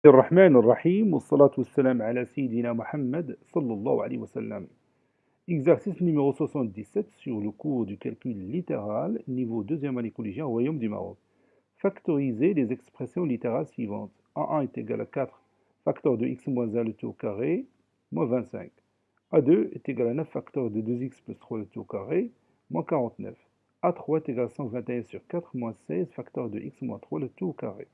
الرحمن الرحيم والصلاة والسلام على سيدنا Mohammed sallallahu alayhi wa sallam. Exercice numéro 77 sur le cours du calcul littéral, niveau deuxième année collégienne au Royaume du Maroc. Factoriser les expressions littérales suivantes. A1 est égal à 4, facteur de x moins 1 le tout au carré, moins 25. A2 est égal à 9, facteur de 2x plus 3 le tout au carré, moins 49. A3 est égal à 121 sur 4, moins 16, facteur de x moins 3 le tout au carré.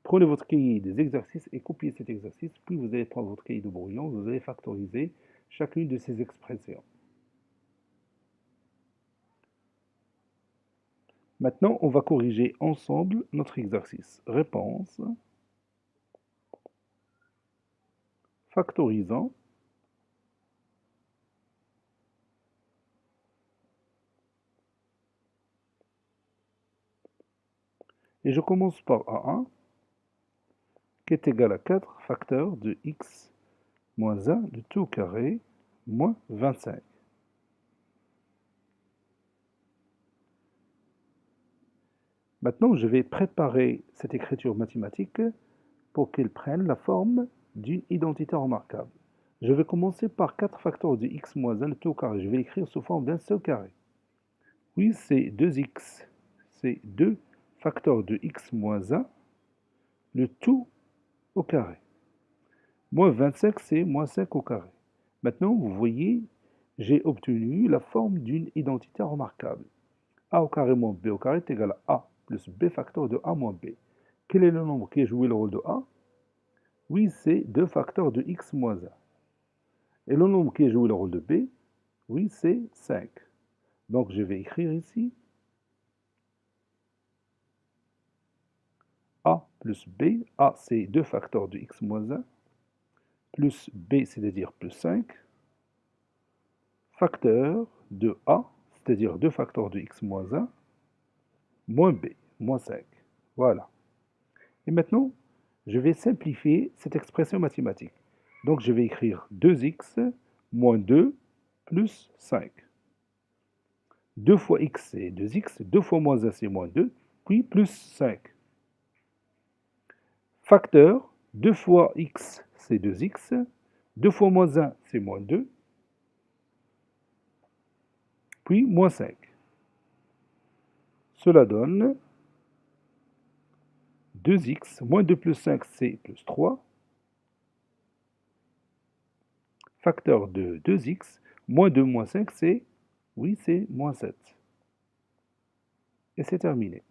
Prenez votre cahier des exercices et copiez cet exercice, puis vous allez prendre votre cahier de brouillon, vous allez factoriser chacune de ces expressions. Maintenant, on va corriger ensemble notre exercice. Réponse. Factorisant. Et je commence par A1, qui est égal à 4, facteur de x moins 1, le tout au carré, moins 25. Maintenant, je vais préparer cette écriture mathématique pour qu'elle prenne la forme d'une identité remarquable. Je vais commencer par 4 facteurs de x moins 1, le tout au carré. Je vais l'écrire sous forme d'un seul carré. Oui, c'est 2x. C'est 2 facteurs de x moins 1, le tout au carré. Moins 25, c'est moins 5 au carré. Maintenant, vous voyez, j'ai obtenu la forme d'une identité remarquable. A au carré moins b au carré est égal à a plus b facteur de a moins b. Quel est le nombre qui a joué le rôle de a? Oui, c'est 2 facteurs de x moins 1. Et le nombre qui a joué le rôle de b? Oui, c'est 5. Donc, je vais écrire ici a plus b. A, c'est 2 facteurs de x moins 1, plus b, c'est-à-dire plus 5, facteur de a, c'est-à-dire 2 facteurs de x moins 1, moins b, moins 5. Voilà. Et maintenant, je vais simplifier cette expression mathématique. Donc, je vais écrire 2x moins 2 plus 5. 2 fois x, c'est 2x, 2 fois moins 1, c'est moins 2, puis plus 5. Facteur, 2 fois x, c'est 2x, 2 fois moins 1, c'est moins 2, puis moins 5. Cela donne 2x, moins 2 plus 5, c'est plus 3. Facteur de 2x, moins 2 moins 5, c'est, oui, c'est moins 7. Et c'est terminé.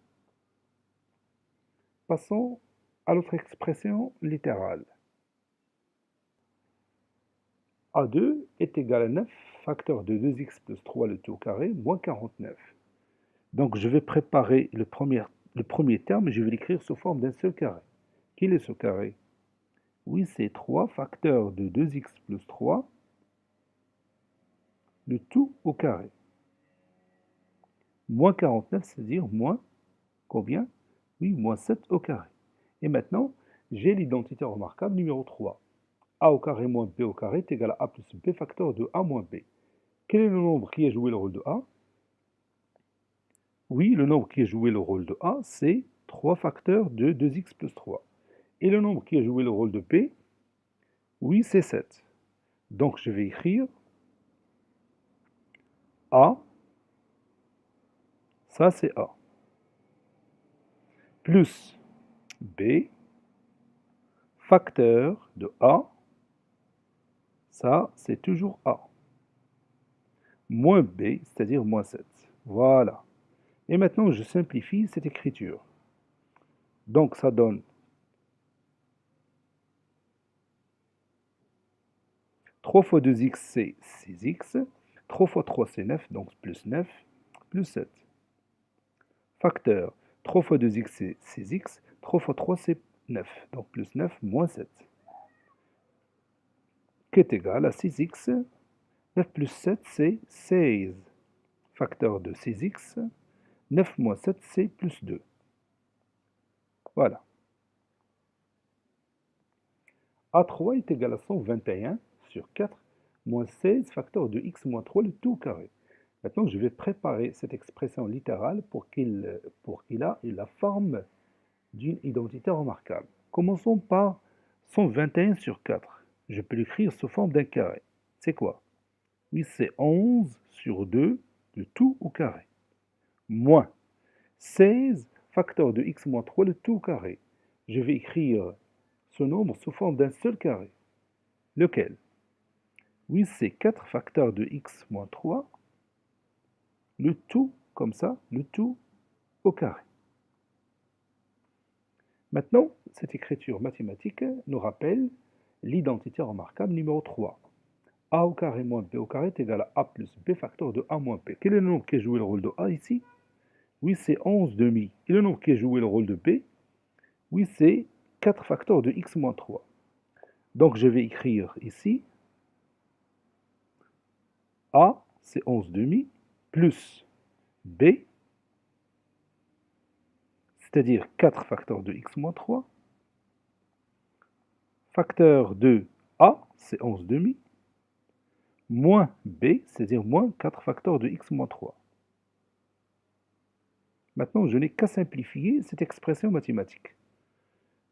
Passons à l'autre expression littérale. A2 est égal à 9, facteur de 2x plus 3 le tout au carré, moins 49. Donc je vais préparer le premier terme et je vais l'écrire sous forme d'un seul carré. Quel est ce carré? Oui, c'est 3 facteur de 2x plus 3, le tout au carré. Moins 49, c'est-à-dire moins combien? Oui, moins 7 au carré. Et maintenant, j'ai l'identité remarquable numéro 3. A au carré moins b au carré est égal à a plus b facteur de a moins b. Quel est le nombre qui a joué le rôle de a? Oui, le nombre qui a joué le rôle de a, c'est 3 facteurs de 2x plus 3. Et le nombre qui a joué le rôle de b? Oui, c'est 7. Donc, je vais écrire a, ça c'est a, plus b, facteur de a, ça c'est toujours a, moins b, c'est-à-dire moins 7. Voilà. Et maintenant, je simplifie cette écriture. Donc, ça donne 3 fois 2x, c'est 6x. 3 fois 3, c'est 9, donc plus 9, plus 7. Facteur, 3 fois 2x, c'est 6x. 3 fois 3, c'est 9, donc plus 9, moins 7. Qui est égal à 6x. 9 plus 7, c'est 16. Facteur de 6x. 9 moins 7, c'est plus 2. Voilà. A3 est égal à 121 sur 4 moins 16 facteur de x moins 3 le tout au carré. Maintenant, je vais préparer cette expression littérale pour qu'il ait la forme d'une identité remarquable. Commençons par 121 sur 4. Je peux l'écrire sous forme d'un carré. C'est quoi? Oui, c'est 11 sur 2, le tout au carré. Moins 16 facteur de x moins 3, le tout au carré. Je vais écrire ce nombre sous forme d'un seul carré. Lequel? Oui, c'est 4 facteurs de x moins 3, le tout, comme ça, le tout au carré. Maintenant, cette écriture mathématique nous rappelle l'identité remarquable numéro 3. A au carré moins B au carré est égal à A plus B facteur de A moins B. Quel est le nombre qui a joué le rôle de A ici? Oui, c'est 11 demi. Et le nombre qui a joué le rôle de B? Oui, c'est 4 facteurs de x moins 3. Donc, je vais écrire ici A, c'est 11 demi, plus B, c'est-à-dire 4 facteurs de x moins 3, facteur de A, c'est 11 demi, moins B, c'est-à-dire moins 4 facteurs de x moins 3. Maintenant, je n'ai qu'à simplifier cette expression mathématique.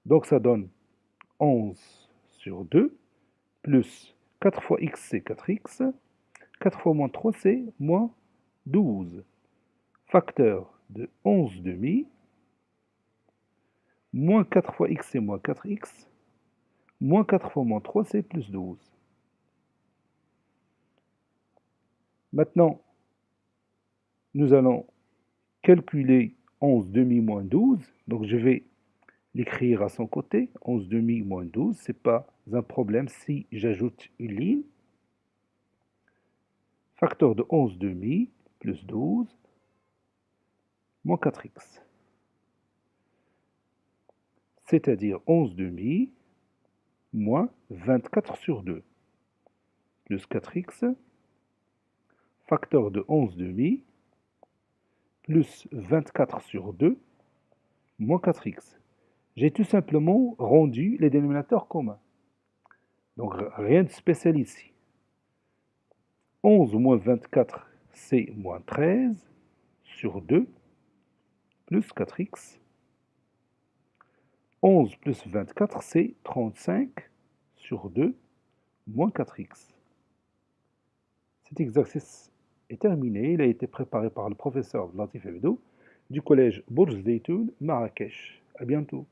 Donc, ça donne 11 sur 2, plus 4 fois x, c'est 4x, 4 fois moins 3, c'est moins 12. Facteur de 11 demi, moins 4 fois x, c'est moins 4x, moins 4 fois moins 3, c'est plus 12. Maintenant, nous allons calculer 11 demi moins 12. Donc, je vais l'écrire à son côté. 11 demi moins 12, ce n'est pas un problème si j'ajoute une ligne. Facteur de 11 demi plus 12 moins 4x. C'est-à-dire 11 demi moins 24 sur 2 plus 4x. Facteur de 11 demi plus 24 sur 2 moins 4x. J'ai tout simplement rendu les dénominateurs communs. Donc rien de spécial ici. 11 moins 24, c'est moins 13 sur 2 plus 4x. 11 plus 24, c'est 35 sur 2 moins 4x. Cet exercice est terminé. Il a été préparé par le professeur Latif Hebdo du collège Bourj Zeytoun, Marrakech. À bientôt.